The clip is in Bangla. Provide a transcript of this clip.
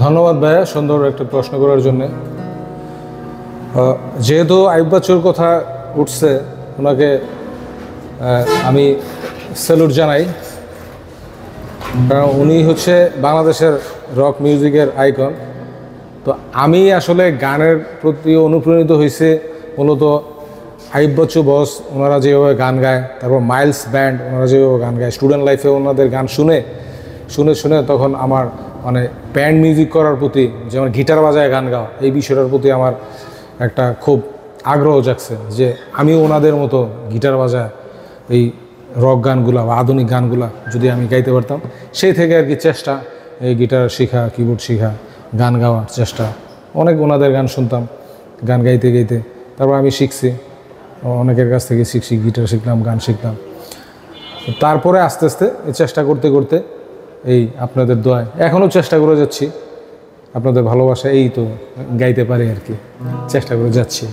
ধন্যবাদ ভাইয়া সুন্দর একটা প্রশ্ন করার জন্য। যেহেতু আইয়ুব বাচ্চুর কথা উঠছে, ওনাকে আমি স্যালুট জানাই, কারণ উনি হচ্ছে বাংলাদেশের রক মিউজিকের আইকন। তো আমি আসলে গানের প্রতি অনুপ্রাণিত হয়েছে মূলত আইয়ুব বাচ্চু বস, ওনারা যেভাবে গান গায়, তারপর মাইলস ব্যান্ড ওনারা যেভাবে গান গায়, স্টুডেন্ট লাইফে ওনাদের গান শুনে তখন আমার মানে ব্যান্ড মিউজিক করার প্রতি, যেমন গিটার বাজায় গান গাওয়া, এই বিষয়টার প্রতি আমার একটা খুব আগ্রহ জাগছে যে আমিও ওনাদের মতো গিটার বাজায় এই রক গানগুলা বা আধুনিক গানগুলা যদি আমি গাইতে পারতাম। সেই থেকে আর কি চেষ্টা, এই গিটার শেখা, কিবোর্ড শেখা, গান গাওয়ার চেষ্টা। অনেক ওনাদের গান শুনতাম, গান গাইতে গাইতে তারপর আমি শিখছি, অনেকের কাছ থেকে শিখছি, গিটার শিখলাম, গান শিখলাম। তারপরে আস্তে আস্তে এই চেষ্টা করতে করতে এই আপনাদের দোয়ায় এখনও চেষ্টা করে যাচ্ছি, আপনাদের ভালোবাসা এই তো গাইতে পারি আর কি, চেষ্টা করে যাচ্ছি।